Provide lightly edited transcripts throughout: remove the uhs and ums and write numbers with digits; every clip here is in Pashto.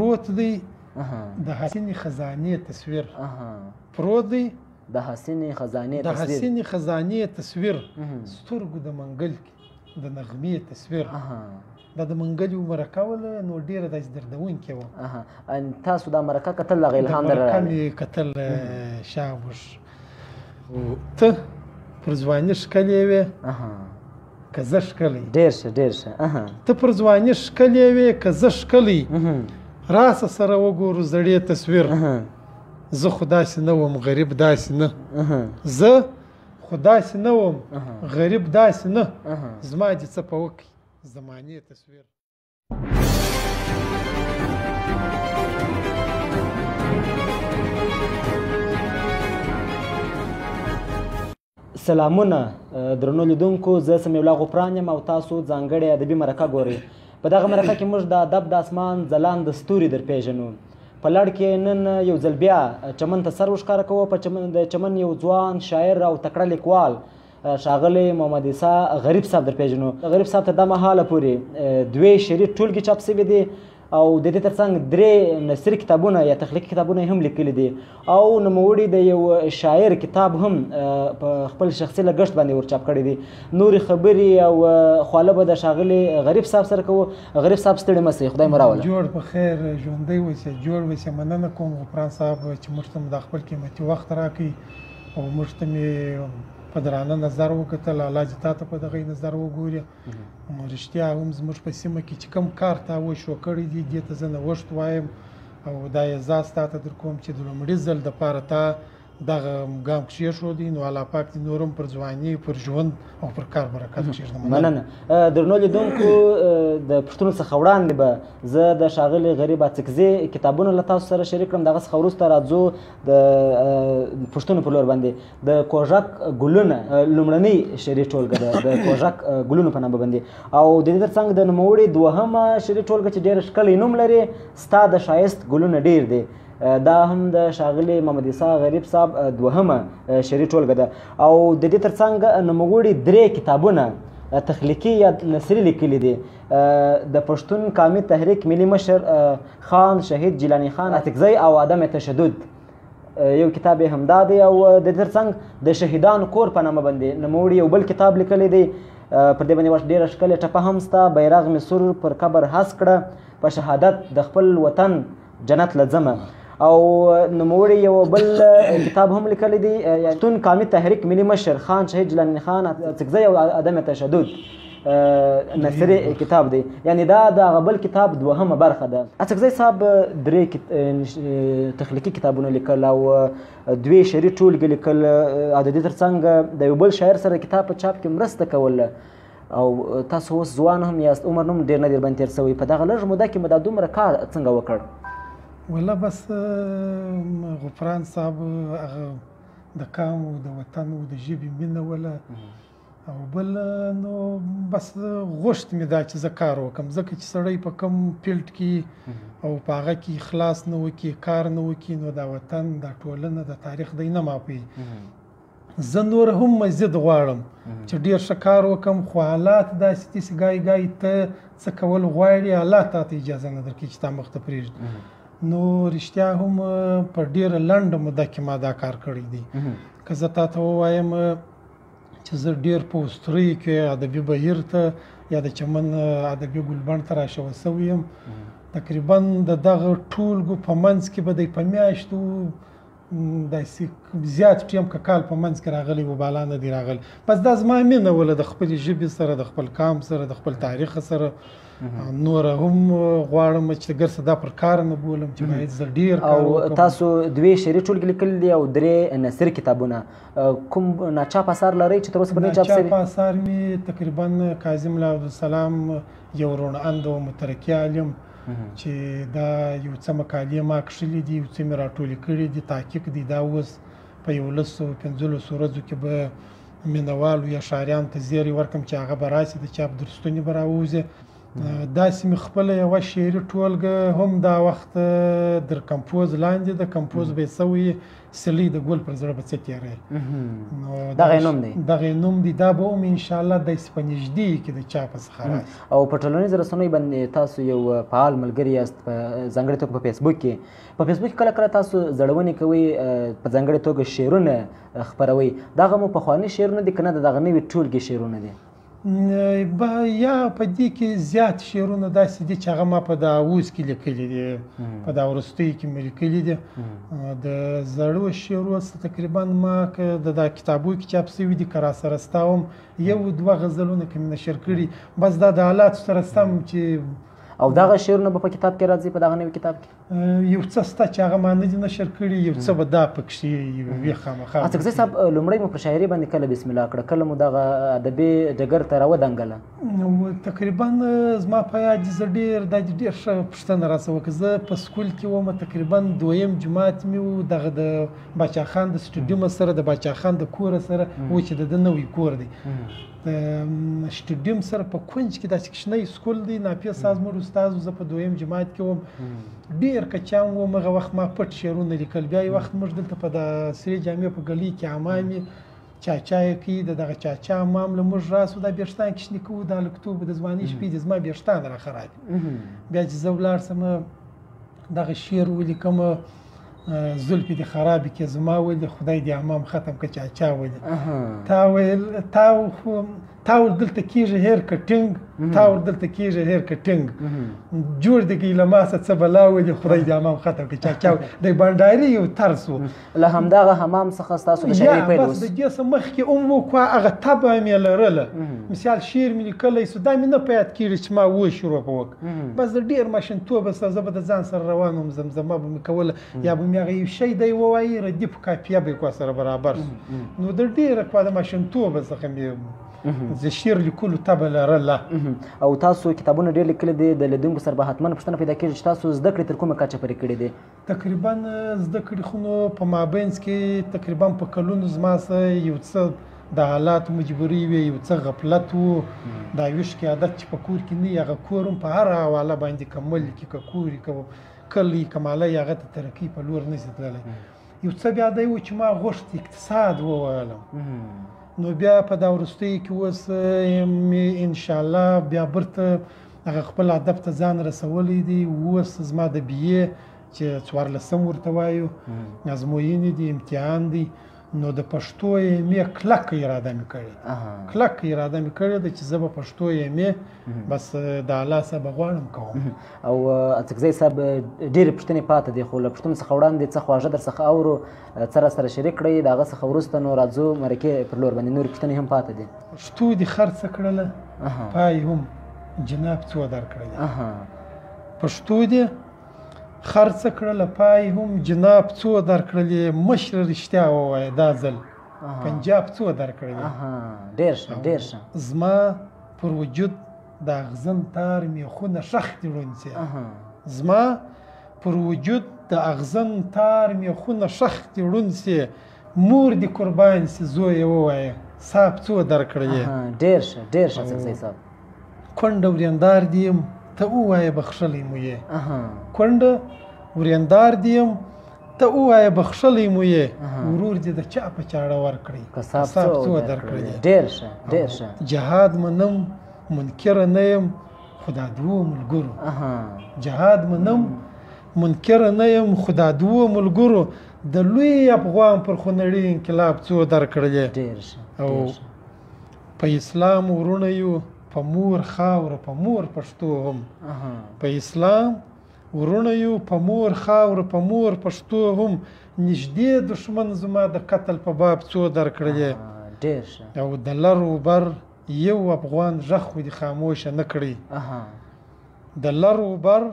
پروت دی د حسینې خزانې تصویر پروت دی د حسینې خزانې د حسینې خزانې تصویر سترګو د منګل د نغمې تصویر دا د منګل یو مرکه وله نو ډېره داسې دردونکې وه تاسو دا مرکه کتل هغه الهام در مرکه مې کتل شابوش ته پر ځواني ښکلې وې که زه ښکلی ډېر ښه ډېر ښه ته پر ځواني ښکلې وې که زه ښکلی راسه سره وګورو زړې تصویر زه خو داسې نه وم غریب داسې نه زه خو داسې نه وم غریب داسې نه زما دې څه په وکړي زمانې تصویر سلامونه درنو لیدونکو زه سمیع الله غفران یم او تاسو ځانګړې ادبي مرکه ګورئ په دغه مرکه کې موږ د ادب د اسمان ځلانده ستوري در پیژنو په لړ کې نن یو ځل بیا چمن ته سر ورښکاره کوو په د چمن یو ځوان شاعر او تکړه لیکوال ښاغلی محمد عیسی غریب صاحب در پیژنو غریب صاحب ته دا مهاله پورې دوې شعري ټولګې چاپ شوي دي او د دې ترڅنګ درې نثري کتابونه یا تخلیقي کتابونه هم لیکلي دي او نوموړي د یو شاعر کتاب هم په خپل شخصي لګښت باندې ورچاپ کړی دي نورې خبرې او خواله به د ښاغلي غریب صاحب سره کوو غریب صاحب ستړي مه سئ خدای مو راوله جوړ په خیر ژوندی اوسئ جوړ اوسئ مننه کوم غفران صاحب چې موږ ته د خپل قیمتي وخت راکړي او موږ ته مې په درانه نظر وکتل الله دې تا ته په دغه نظر وګوري رښتیا هم زموږ په سیمه کې چې کوم کار تا وشو کړی دي دې ته زه نوښت وایم او دا اعزاز تا ته در کوم چې د لومړي ځل دپاره تا دغه ګام کښېښودی نو الله پاک دې نور هم پر ځواني پر ژوند او پر کار برکت کښېږدي مننه درنو لیدونکو د پوښتنو څخه وړاندې به زه د ښاغلي غریب اڅکزي کتابونه له تاسو سره شریک کړم دغه څخه وروسته راځو د پوښتنو په لور باندې د کوژک ګلونه لومړنۍ شعري ټولګه ده د کوژک ګلونو په نامه باندې او د دې ترڅنګ د نوموړي دوهمه شعري ټولګه چې ډېر ښکلی نوم لري ستا د ښایست ګلونه ډېر دی دا هم د ښاغلي محمد عیسی غریب صاحب دوهمه شعري ټولګه ده او د دې ترڅنګ نوموړي درې کتابونه تخلیقي یا نثري لیکلي دي د پښتون قامي تحریک ملي مشر خان شهید جیلاني خان اڅکزی او عدم تشدد یو کتاب یې همدا دی او د دې ترڅنګ د شهیدانو کور په نامه باندې نوموړي یو بل کتاب لیکلی دی پر دې باندې ډېره ښکلې ټپه هم سته بیرغ مې سور پر قبر هسک کړه په شهادت د خپل وطن جنت له ځمه او نوموړي یو بل کتاب هم لیکلی دی پښتون قامي تحریک ملي مشر خان شهید جیلاني خان اڅکزی او عدم تشدد نثري کتاب دی یعنی دا د هغه بل کتاب دوهمه برخه ده اڅکزی صاحب درې تخلیقي کتابونه لیکل او دوې شعري ټولګې لیکل او د دې ترڅنګ د یو بل شاعر سره کتاب په چاپ کې مرسته کوله او تاسو اوس ځوان هم یاست عمر هم ډېر نه در باندې تېر شوی په دغه لږ موده کې مو دا دومره کار څنګه وکړ والله بس غفران صاحب هغه د قام او د وطن او د ژبې مینه وله او بل نو بس غوښت مې دا چې زه کار وکړم ځکه چې سړی په کوم فیلډ کې او په هغه کې اخلاص نه وکړي کار نه وکړي نو دا وطن دا ټولنه د تاریخ دی نه ماپوي زه نور هم مزید غواړم چې ډېر ښه کار وکړم خو حالات داسې دي چې ګای ګای ته څه کول غواړي الله تا ته اجازه نه درکوي چې تا مخ ته پرېږدي نو رښتیا هم په ډېره لنډه موده کې ما دا کار کړی دی که زه تا ته ووایم چې زه ډېر په اوستریو کې ادبي بهیر ته یا د چمن ادبي ګلبڼ ته راشوه سوی یم تقریبا د دغه ټولګو په منځ کې به دی په میاشتو داسې زیات ټیم که کال په منځ کې راغلی و بالا نه دی راغلی بس دا زما مینه وله د خپلې ژبې سره د خپل قام سره د خپل تاریخ سره نور هم غواړم چې ګرڅه دا پر کار نه بولم چې باید زه ډېر کار وکړم او تاسو دوې شعري ټولګې لیکلي دي او درې نثري کتابونه کوم ناچاپ اثار لرئ چې تر اوسه پورې چاپ شوي؟ ناچاپ اثار مې تقریبا کاظم الله عبدالسلام یو روڼاند او مترقي عالم چې دا یو څه مقالې ما کښلي دي یو څه مې راټولې کړي دي تحقیق دی دا اوس په 1115 ورځو کې به مینوالو یا شاعرانو ته زیری ورکړم چې هغه به راشي د چاپ درستونې به راووځي داسې مې خپله یوه شعري ټولګه هم دا وخت در کمپوز لاندې ده، کمپوز به یې سوی سلی د ګل پر زړه به څه تېری. دغه یې نوم دی؟ دغه یې نوم دی. دا به هم انشاءالله داسې په نږدې کې د چاپ څخه راشي. او په ټولنیزو رسنیو باندې تاسو یو فعال ملګري یاست، په ځانګړې توګه په فیسبوک کې. په فیسبوک کې کله کله تاسو زړونې کوئ، په ځانګړې توګه شعرونه خپروئ. دغه مو پخواني شعرونه دي که نه د دغه نوي ټولګې شعرونه دي؟ یا په دې کې زیات شعرونه داسې دي چې هغه ما په دا اوس کې لیکلي دي، په دا وروستیو کې مې لیکلي دي. د زړو شعرو تقریبا ما که د دا کتابو کې چاپ سوي دي که راسره ستا هم یو دوه غزلونه که مې نشر کړي، بس دا د حالاتو سره ستا هم چې. او دغه شعرونه به په کتاب کې راځي، په دغه نوي کتاب کې یو څه سته چې هغه ما نه دي نشر کړي، یو څه به دا پکښې وي خامخا. اڅکزی صاحب، لومړی مو په شاعري باندې کله بسم الله کړه؟ کله مو دغه ادبي ډګر ته راودنګله؟ تقریبا زما په یاد دي، زه ډېر ښه پوښتنه راسه وکړه. زه په سکول کې وم، تقریبا دویم جماعت مې و، دغه د باچا خان د سټډیوم سره، د باچا خان د کور سره و چې د ده نوی کور دی. د سټډیوم سره په کونج کې داسې کوچنی سکول دی، نافیس صاحب زموږ استاد و. زه په دویم جماعت کې وم، ډېر کچان وم. هغه وخت ما پټ شعرونه لیکل. بیا یو وخت موږ دلته په د سرې جامع په ګلۍ کې عمامې چاچا یې کوي، د دغه چاچا عمام له موږ راسو دا بېشتان کشني کوو، دا لکتوب د ځوانۍ شپې دي، زما بېشتان را خراب. بیا چې زه ولاړ سم دغه شعر ولیکم، زلفې دې خرابې کې زما ولې، خدای دې عمام ختم که چاچا ولې. تا ویل تا ور دلته کېږي هیر کټینګ، تا ور دلته کېږي هیر کټینګ، جوړ دې کړي له ما څخه څه بلا ولې، خدای دې عمام ختم که چاچا ولې. د بانډاري یو طرز و. له همدغه حمام څخه ستاسو د شاعري پیل بس د دې څه مخکې هم وکړه، هغه طبع مې لرله. مثال شعر مې لیکلی سو، دا مې نه په یاد کېږي چې ما شروع په وکړه. بس د ډېر ماشومتوبه سره زه به د ځان سره روان وم، زمزمه به مې کوله، یا به مې هغه یو شی دی ووایي، ردیف کاپیه به یې سره برابر شو. نو د ډېره خوا د ماشومتوبه څخه مې د شعر لیکلو طبع لرله. او تاسو کتابونه ډېر لیکلي دي، د لیدونکو سره به حتما پوښتنه پیدا کېږي چې تاسو زده کړې تر کومه کچه پورې کړي دي؟ تقریبا زده کړې خو نو په مابینځ کې تقریبا په کلونو زما سره یو څه د حالاتو مجبوري وي، یو څه غفلت و، دا ویشکې عادت چې په کور کې نه وي، هغه کور هم په هره حواله باندې که ملک وي که کور وي که کلی که مالی، هغه ته ترقي په لور نه شي تللی. یو څه بیا دی و چې ما غوښت اقتصاد وویلم. نو بیا په دا وروستیو کې اوس مې انشاءالله بیا برته هغه خپل هدف ته ځان رسولی دی. اوس زما د BA چې 14 ورته وایو ازموینې دي، امتحان دی. نو د پښتو MA کلکه اراده مې کړې، کلکه اراده مې کړې ده چې زه به پښتو MA بس د الله صاحب غواړم کوم. او اڅکزی صاحب، ډېرې پوښتنې پاتې دي، خو له پوښتنو څخه وړاندې څه خواږه در څخه اورو، څه راسره شریک کړئ، د هغه څخه وروسته نو راځو مرکې پر لور باندې. نورې پوښتنې هم پاتې دي. پښتو دې خرڅه کړله، پای هم جناب څو درکړلې. پښتو دې خرڅه کړله، پای هم جناب څو درکړلې. مشر رښتیا ووایه دا ځل، پنجاب څو درکړلې. ډېر ښه، ډېر ښه. زما پر وجود د اغزن تار میخونه شخت ړونڅې، زما پر وجود د اغزن تار میخونه شخت ړونڅې، مور دې قربان سي زویه ووایه صاحب څو درکړلې. ډېر ښه، ډېر ښه اڅکزی صاحب. کونډه وریندار دې یم ته ووایه بخښلی مو یې، کونډه وریندار دې یم ته ووایه بخښلی مو یې، ورور دې د چا په چاړه ورکړئ کساب څو درکړلې. ډېر ښه، ډېر ښه. جهاد منم منکره نه یم خو دا دوو ملګرو، جهاد منم منکره نه یم خو دا دوو ملګرو، د لوی افغان پر خونړي انقلاب څو درکړلې. ډېر ښه. او په اسلام ورونه یو، په مور خاوره په مور پښتو هم، په اسلام ورونه یو، په مور خاوره په مور پښتو هم، نږدې دښمن زما د قتل په باب څو درکړلې. ډېر ښه. او د لر و بر یو افغان غږ خو دې خاموشه نه کړي، د لر و بر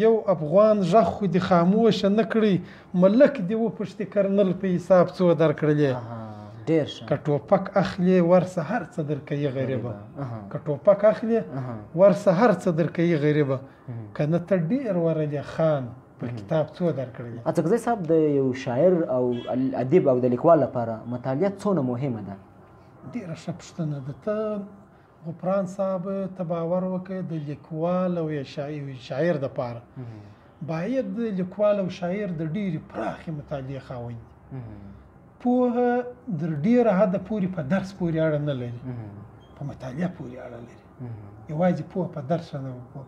یو افغان غږ خو دې خاموشه نه کړي، ملک دې وپوښتې کرنل په حساب څو درکړلې. ډېر ښه. که ټوپک اخلي ورسه هر څه درکوي غریبه، که ټوپک اخلي ورسه هر څه درکوي غریبه، که نه ته ډېر ورلی خان په کتاب څو درکړلې. اڅکزی صاحب، د یو شاعر او ادیب او د لیکوال لپاره مطالعه څونه مهمه ده؟ ډېره ښه پوښتنه ده. ته غفران صاحب ته باور وکړه د لیکوال او شاعر دپاره باید د لیکوال او شاعر د ډېرې پراخې مطالعې خاوند پوهه تر ډېره حده پورې په درس پورې اړه نه لري په مطالعه پورې اړه لري یوازې پوهه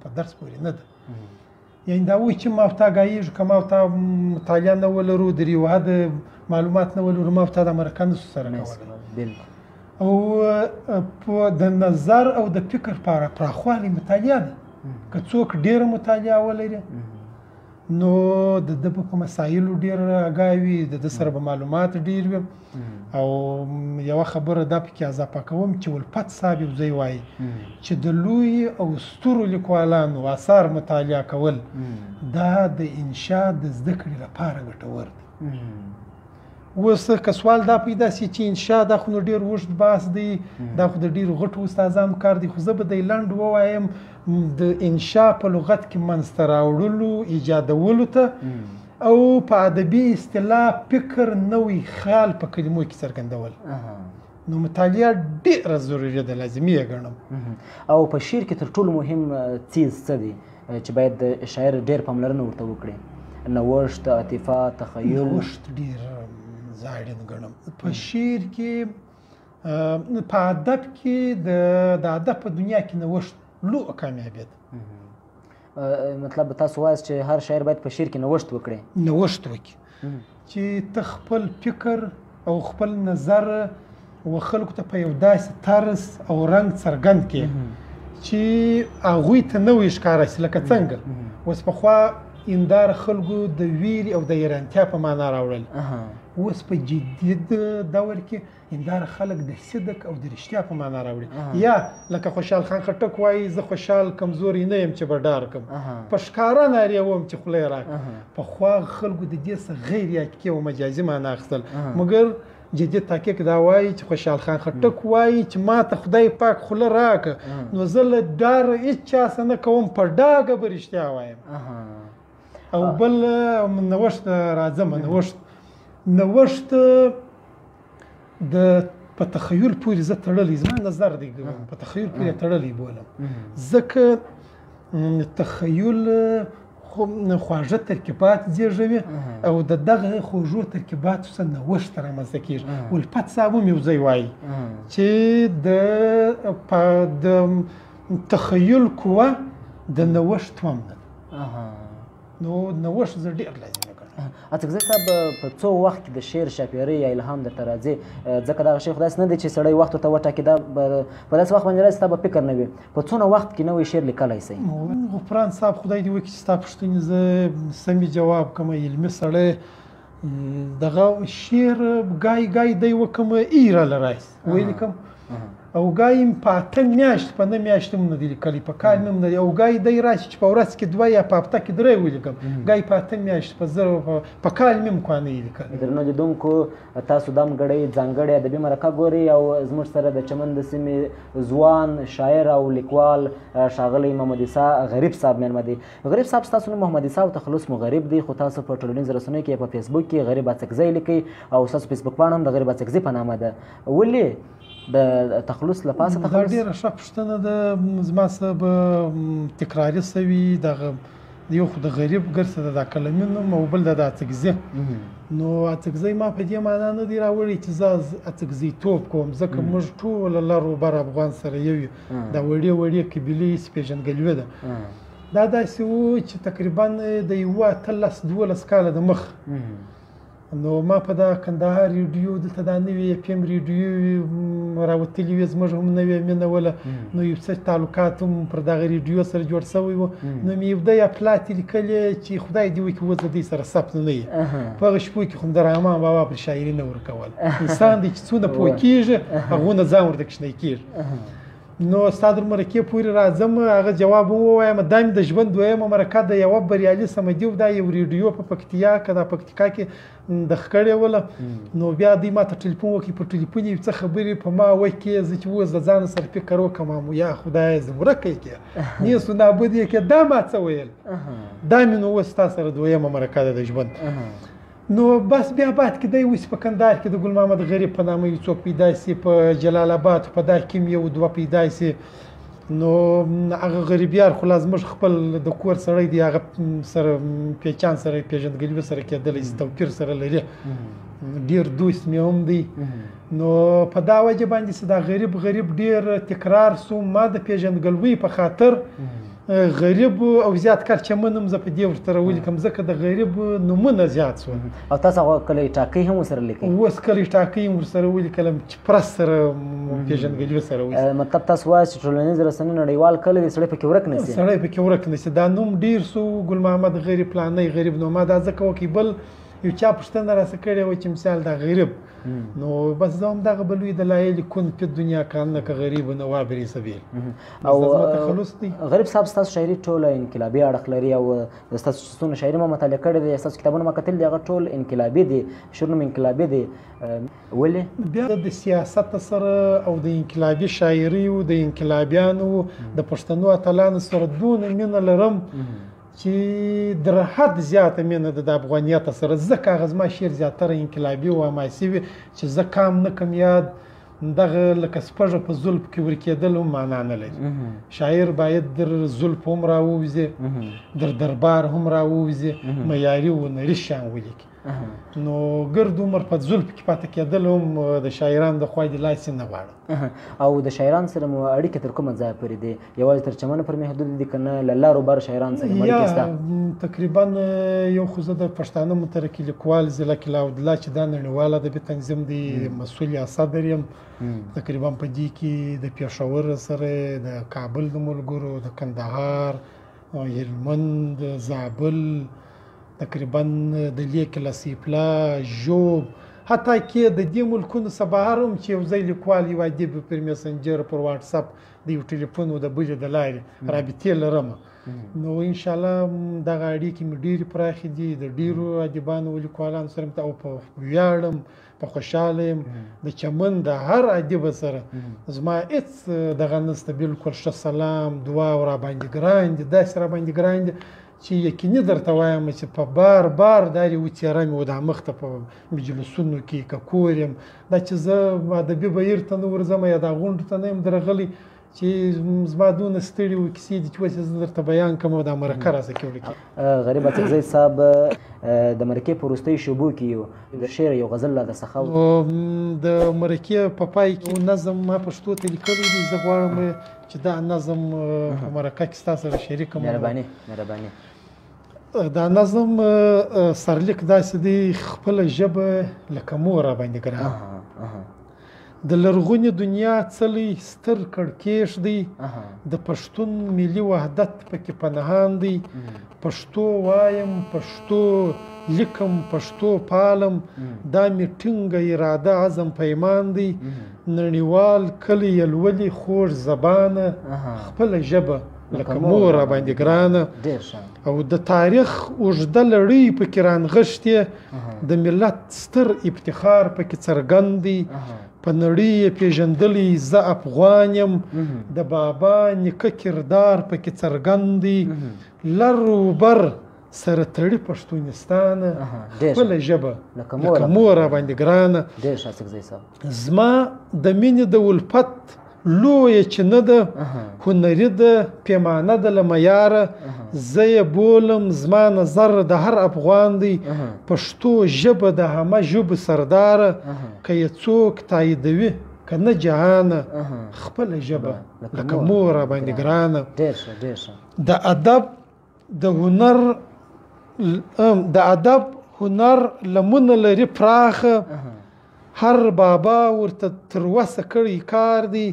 په درس پورې نه ده یعنې دا وایي چې ما او تا ګایېږو که ما او تا مطالعه نه ولرو در یو حده معلومات نه ولرو ما او تا دا مرکه نشو سره کولی او د نظر او د فکر پراخوالی مطالعه ده که څوک ډېره مطالعه ولري نو د ده په مسایلو ډېر اګاه وي د ده سره به معلومات ډېر وي او یوه خبره دا پکې اضافه کوم چې الفت صاحب یو ځای وایي چې د لوی او سترو لیکوالانو اثار مطالعه کول دا د انشا د زده کړې لپاره ګټور دی اوس که سوال دا پیدا سي چې انشا دا خو نو ډېر اوږد بحث دی دا خو د ډېرو غټو استادانو کار دی خو زه به دی لنډ ووایم د انشا په لغت کې منځته راوړلو ایجادولو ته او په ادبي اصطلاح فکر نوی خیال په کلمو کې څرګندول نو مطالعه ډېره ضروري ده لازمي یې ګڼم او په شعر کې تر ټولو مهم څیز څه دی چې باید شاعر ډېر پاملرنه ورته وکړي نوښت عاطفه تخیل نوښت ډېر اړین ګڼم په شعر کې په ادب کې د ادب په دنیا کې نوښت لویه کامیابي ده مطلب تاسو وایاست چې هر شاعر باید په شعر کې نوښت وکړي چې ته خپل فکر او خپل نظر و خلکو ته په یو داسې طرز او رنګ څرګند کړي چې هغوی ته نوی ښکاره شي لکه څنګه اوس پخوا هنداره خلکو د ویرې او د حیرانتیا په معنا راوړل اوس په جدید دور کې هنداره خلک د صدق او د رښتیا په معنا راوړي یا لکه خوشحال خان خټک وایي زه خوشحال کمزوری نه یم چې به ډار کړم په ښکاره نارې وم چې خوله یې راکړه پخوا خلکو د دې څه غیر حقیقي او مجازي معنا اخیستل مګر جدید تحقیق دا وایي چې خوشحال خان خټک وایي چې ما ته خدای پاک خوله راکړه نو زه له ډاره هېڅ چا څه نه کوم په ډاګه به رښتیا وایم او بل نوښت راځم نوښت په تخیل پورې زه تړلی زما نظر دی په تخیل پورې تړلی بولم ځکه تخیل خواږه ترکیبات زیږوي او د دغه خوږو ترکیباتو څخه نوښت رامنځته کېږي الفت صاحب هم یو ځای وایي چې د تخیل قوه د نوښت هم ده نو نوښت زه ډېر لازمي ګڼم اڅکزی صاحب په څو وخت کې د شعر شاپیرۍ یا الهام درته راځي ځکه دغه شی خو داسې نه دی چې سړی وخت ورته وټاکي دا په داسې وخت باندې راځي ستا به فکر نه وي په څونه وخت کې نوی شعر لیکلی شئ غفران صاحب خدای دې وکړي چې ستا پوښتنې زه سمې جواب کړم علمي سړی دغه شعر ګای دی وکړم ایره له راشي ولیکم او ګای په 8 میاشت په 9 میاشت هم نه دی لیکلی په کال هم نه دی او ګای دی راشي چې په ورځ کې 2 یا په هفته کې 3 ولیکم ګای په 8 میاشت په کال هم کوانه لیکل درنو لیدونکو تاسو دم غړی ځانګړی ادبي مرکه ګوري او زموږ سره د چمن د سیمې ځوان شاعر او لیکوال ښاغلی محمد عیسی غریب صاحب مېلمه دی غریب صاحب ستاسو نوم محمد عیسی او تخلص مو غریب دی خو تاسو په ټولنیزو رسنیو کې په فیسبوک کې غریب اڅکزی لیکئ او ستاسو فیسبوک پاڼه هم د غریب اڅکزی په نامه ده ولې د تخلص لپاسه دا ډېره ښه پوښتنه ده زما څه به تکراري شوي دغه یو خو د غریب ګرځه د دا کلمې نوم او بل د اڅکزي نو اڅکزی ما په دې معنا نه دی راوړی چې زه اڅکزیتوب کوم ځکه موږ ټول لر و بر افغان سره یو یو دا وړې قبیلې سپېژندګلوي ده دا داسې و چې تقریبا د یوه 13-12 کاله د مخ نو ما په دا کندهار ریډیو دلته دا نوې FM ریډیو راوتلي وې زموږ هم نوې مینه وله نو یو څه تعلقات هم پر دغه ریډیو سره جوړ شوی و نو مې یو د پلاتې لیکلې چې خدای دې وکړي اوس د دې سره ثبت نه وي په هغه شپو کې خو د رحمان بابا پر شاعري نه ورکول انسان دی چې څونه پوه کېږي هغونه ځان ورته کوچنی کېږي نو ستا در مرکې پورې راځم هغه جواب ووایم دا مې د ژوند دویمه مرکه د یوه بریالي سمدي دا یو ریډیو په پکتیا که دا پکتیکا کې د ښکړې وله نو بیا دوی ما ته ټلیفون وکړي په ټلیفون یې څه خبرې په ما وکړي زه چې اوس د ځان سره فکر وکړم یا خدایه زه ورکه یې کړې نیسو نابود یې کړې دا ما څه ویل دا مې نو اوس ستا سره دویمه مرکه ده د ژوند نو بس بیا بعد کې دی اوس په کندهار کې د ګل محمد غریب په نامه یو څوک پیدا سي، په جلال آباد په دا کې یو دوه پیدا سي. نو هغه غریبیار خو لازم خپل د کور سړی دی، هغه سره پیچان سره پیژندګلوي سره کېدلی شي، توپیر سره لري، ډیر دوست مې هم دی. نو په دا وجه باندې چې دا غریب ډیر تکرار سو. ما د پیژندګلوي په خاطر غریب او زیات کار چمنم زه په دې ورته راولیکم، ځکه د غریب نومونه زیات سول. او تاسو کله ټاکۍ هم ورسره لیکئ؟ اوس کله ټاکۍ هم ورسره ولیکلم چې پرس سره پیژندګلوي سره ولیکم. مطلب تاسو وایئ چې ټولنیز رسنۍ نړیوال کله دی سړی پکې ورک نه سي؟ سړی پکې ورک نه سي. دا نوم ډیر سو، ګل محمد غریب پلانی غریب. نو ما دا ځکه وکړي بل یو چا پوښتنه راڅخه کړې وه چې مثال دا غریب، نو بس زه هم دغه به لوی دلایل کن فی دنیا کانک غریب و نوابری سبیل. او غریب صاحب ستاسو شاعري ټوله انقلابي اړخ لري، او ستاسو څونه شاعري ما مطالعه کړې دي، ستاسو کتابونه ما کتلي دي، هغه ټول انقلابي دي، شعرونه انقلابي دي. ولې؟ بیا د سیاست سره او د انقلابي شاعري او د انقلابیانو د پښتنو اتلانو سره دونه مینه لرم چې در حد زیاته مینه د افغانیت سره. ځکه هغه زما شعر زیاتره انقلابي او حماسي وي چې زه کام نه کم یاد دغه لکه سپږه په زلف کې ورکېدل هم معنا نه لري. شاعر باید در زلف هم راووځي، در دربار هم راووځي، معیاري و نري شیان ولیکي. نو ګرد عمر په زلف کې پاتې کېدل هم د شاعرانو د خوا د لاسې نه غواړم. او د شاعرانو سره مو اړیکې تر کومه ځایه پورې دي؟ یوازې تر چمنه پر محدود دي که نه له لارو بار شاعرانو سره اړیکې شته؟ تقریبا یو خو زه د پښتانه مترقي لیکوال ضلع کې لاودله چې دا نړیواله ادبي تنظیم دی مسؤل یا صدر یم. تقریبا په دې کې د پېښور سره د کابل د ملګرو، د کندهار، هلمند، زابل، تقریبا د لیک لسیپلا، ژوب، حتی کې د دې ملکونو څخه بهر هم چې یو ځای لیکوال یو ادیب پر میسنجر پر واتساپ د یو ټلیفون او د بلې د لارې رابطې لرم. نو انشاءالله دغه اړیکې مې ډېرې پراخې دي د ډېرو ادیبانو او لیکوالانو سره او په ویاړم، په خوشحاله یم. د چمن د هر ادیب سره زما هېڅ دغه نشته، بلکل ښه سلام دعا او راباندې ګران دي، داسې راباندې ګران دي چې یقیني درته وایم چې په بار دا وڅېره مې و دا مخ ته په مجلسونو کې که کور یم، دا چې زه ادبي بهیر ته نه ورځم یا دا غونډو ته نه یم درغلی چې زما دونه ستړي و کیسې دي چې اوس زه درته بیان کړم او دا مرکه راڅخه وکړي. غریب اڅکزی صاحب د مرکې په وروستیو شېبو کې د شعر یو غزل لا د څخه د مرکې په پای کې نظم ما پښتو ته لیکلی دی. زه غواړم چې دا نظم په مرکه کې ستا سره شریک کړم. مهرباني. دا نظم سرلیک داسې دی: خپله ژبه لکه مور راباندې ګران، د لرغونې دنیا څلی ستر کړکېښ دی، د پښتون ملي وحدت پکې پنهان دی. پښتو وایم، پښتو لیکم، پښتو پالم، دا مې ټینګه اراده عزم پیمان دی. نړیوال کلی یې لولي خوږ زبانه، خپله ژبه لکه مور راباندې ګرانه. او د تاریخ اوږده لړۍ پکې رانغښتې، د ملت ستر افتخار پکې څرګند دی. په نړۍ یې پېژندلی زه افغان یم، د بابا نیکه کردار پکې څرګند دی. لر و بر سره تړي پښتونستانه، خپله ژبه لکه مور راباندې ګرانه. زما د مینې د الفت لویه چې نه ده، هنري ده، پیمانه ده له معیاره. زه یې بولم زما نظر د هر افغان دی. پښتو ژبه د همه ژبو سرداره، که یې څوک تاییدوي که نه جهانه، خپله ژبه لکه مور راباندې ګرانه. د ادب هنر لمنه لري پراخه، هر بابا ورته تر وسه کړی کار دی.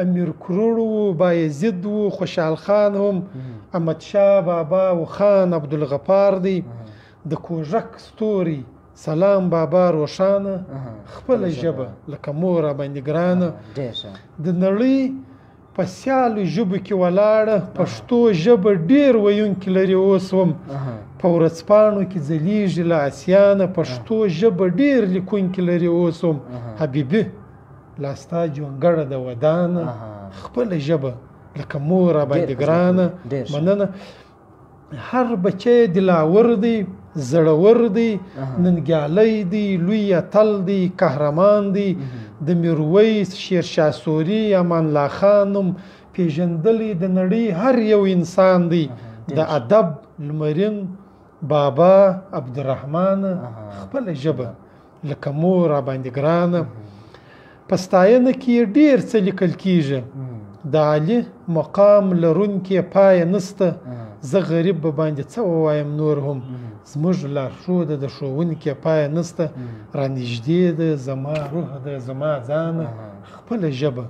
امیر کروړ و، بایزید و، خوشحال خان هم، احمدشاه بابا و خان عبدالغفار دی. د کوژک ستوري سلام بابا روښانه، خپله ژبه لکه مور راباندې ګرانه. د نړۍ په سیالو ژبو کې ولاړه، پښتو ژبه ډېر ویونکي لري اوس هم. په ورځپاڼو کې ځلیږي له اسیانه، پښتو ژبه ډېر لیکونکي لري اوس هم. حبیبي لا ستا جونګړه د ودانه، خپله ژبه لکه مور راباندې ګرانه. مننه. هر بچی دلاور دی، زړور دی، ننګیالی دی، لوی اتل دی، قهرمان دی. د میرویس، شیرشاه سوري، امان الله خان نوم پیژندلی د نړۍ هر یو انسان دی. د ادب لمرین بابا عبدالرحمن خپله ژبه لکه مور راباندې ګرانه. په ستاینه کې ډېر څه لیکل کېږي. د عالي مقام لرونکي پایه نسته. زه غریب به باندې څه ووایم نور هم. زموږ لارښوده د ښوونکي پایه نسته. رانږدې ده زما روح ده زما ځانه. خپله ژبه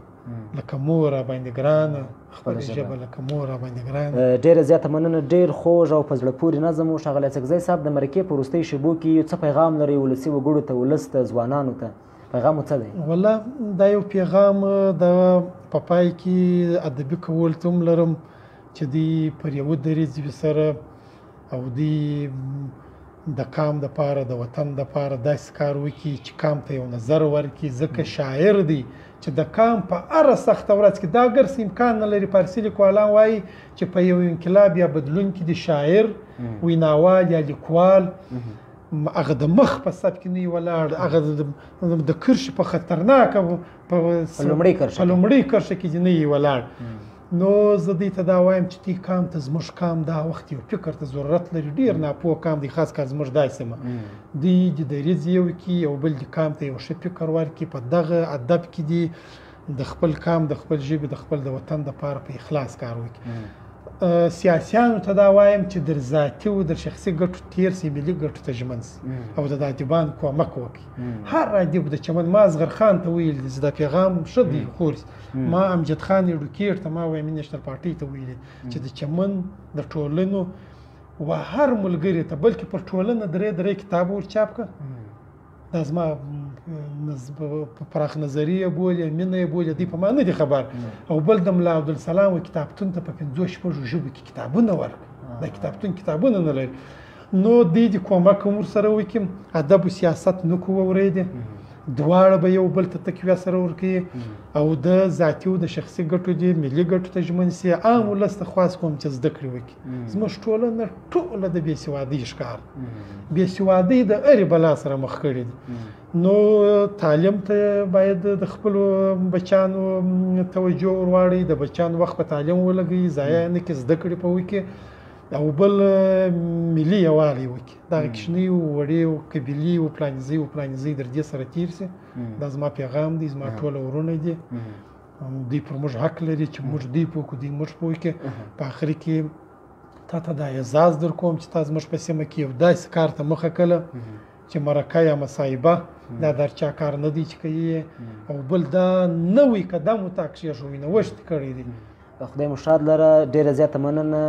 لکه مور راباندې ګرانه. خپله ژبه لکه مور راباندې ګرانه. ډېره زیاته مننه. ډېر خوږ او په زړه پورې نظم و. ښاغلی اڅکزی صاحب، د مرکې په وروستیو شېبو کې یو څه پیغام لرئ ولسي وګړو ته، ولس ته، ځوانانو ته؟ پیغام مو څه دی؟ والله دا یو پیغام د په پای کې ادبي کول ته هم لرم چې دوی پر یوه دریځ سره او دوی د قام دپاره د وطن دپاره داسې کار وکړي چې قام ته یو نظر ورکړي. ځکه شاعر دی چې د قام په هره سخته ورځ کې دا ګرس امکان نه لري. فارسي لیکوالان وایي چې په یو انقلاب یا بدلون کې د شاعر، ویناوال یا لیکوال هغه د مخ په صف کې نه وي ولاړ، هغه د کرښې په خطرناکه په لومړۍ کرښه کې نه وي ولاړ. نو زه دوی ته دا وایم چې دې قام ته زموږ قام دا وخت یو فکر ته ضرورت لري. ډېر ناپوه قام دی، خاص کار زموږ دا سیمه. دوی د دریځ یو کړي، یو بل د قام ته یو ښه فکر ورکړي. په دغه ادب کې دي د خپل قام، د خپل ژبې، د خپل د وطن دپاره په اخلاص کار وکړي. سیاسیانو ته دا وایم چې در ذاتي او در شخصي ګټو تیر سي، ملي ګټو ته ژمن سي او د ادیبانو کومک وکړي. هر ادیب د چمن ما اصغر خان ته ویل دي چې دا پیغام ښه دی خورس. ما امجد خان ایډوکیټ ته ما وایم نېشنل پارټۍ ته ویلي چې د چمن د ټولنو و هر ملګري ته بلکې پر ټولنه درې کتاب ور چاپ کړه. دا زما پراخ نظریه بولي، مینه بولي، دی په ما نه دي خبر. او بل د ملا عبدالسلام و کتابتون ته په 5-6 ژبو کې کتابونه ورکړه. دا کتابتون کتابونه نه لري. نو دوی د کومک هم ورسره وکړي. ادب و سیاست نه کو اورېدې، دواړه به یو بل ته تقویه سره ورکوي او د ذاتي او د شخصي ګټو دي ملي ګټو ته ژمن سي. عام ولس ته خواست کوم چې زده کړې وکړي. زموږ ټولنه ټوله د بېسوادۍ ښکار، بېسوادۍ د هرې بلا سره مخ کړې دي. نو تعلیم ته باید د خپلو بچیانو توجه ور واړوي، د بچیانو وخت په تعلیم ولګوي، ضایع نه کړي، زده کړې په وکړي. او بل ملي یووالی وکړي. دغه کوچني او وړې او قبیلې او پلانیزۍ در دې سره تیر سي. دا زما پیغام دی. زما ټوله ورونه دي، دوی پر موږ حق لري چې موږ دوی پوه کړو، دوی موږ پوه کړي. په آخر کې تا ته دا اعزاز در کوم چې تا زموږ په سیمه کې یو داسې کار ته مخه کړله چې مرکه یا مصاحبه دا در چا کار نه دی چې کوي. او بل دا نوی قدم ورته کېښودی، نوښت کړی دی. خدای مو شاد لره. ډېره زیاته مننه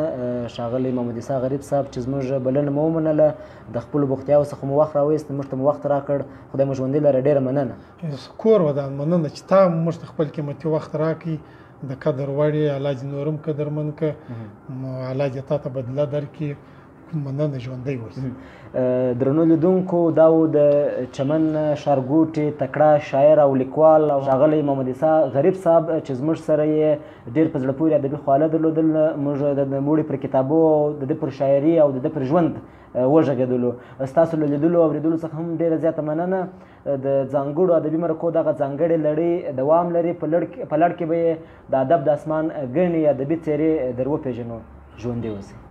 ښاغلی محمد عیسی غریب صاحب چې زموږ بلنه مو ومنله، د خپلو بوختیاوو څخه مو وخت راوایست، موږ ته مو وخت راکړ. خدای مو ژوندی لره. ډېره مننه. کور ودان مننه چې تا موږ ته خپل قیمتي وخت راکړي. د قدر وړ الله دې نورم قدرمن کړه، الله دې تا ته بدله درکړي. مننه، ژوندی اوسه. درنو لیدونکو، دا و د چمن ښارګوټي تکړه شاعر او لیکوال او ښاغلی محمد عیسی غریب صاحب چې زموږ سره یې ډېر په زړه پورې ادبي خواله درلودل. موږ د موړي پر کتابو د ده پر شاعري او د ده پر ژوند وږغېدلو. ستاسو له لیدلو او اورېدلو څخه هم ډېره زیاته مننه. د ځانګړو ادبي مرکو دغه ځانګړې لړۍ دوام لري. په لړ کې به یې د ادب د اسمان ګڼې ادبي څېرې در وپېژنو. ژوندي اوسئ.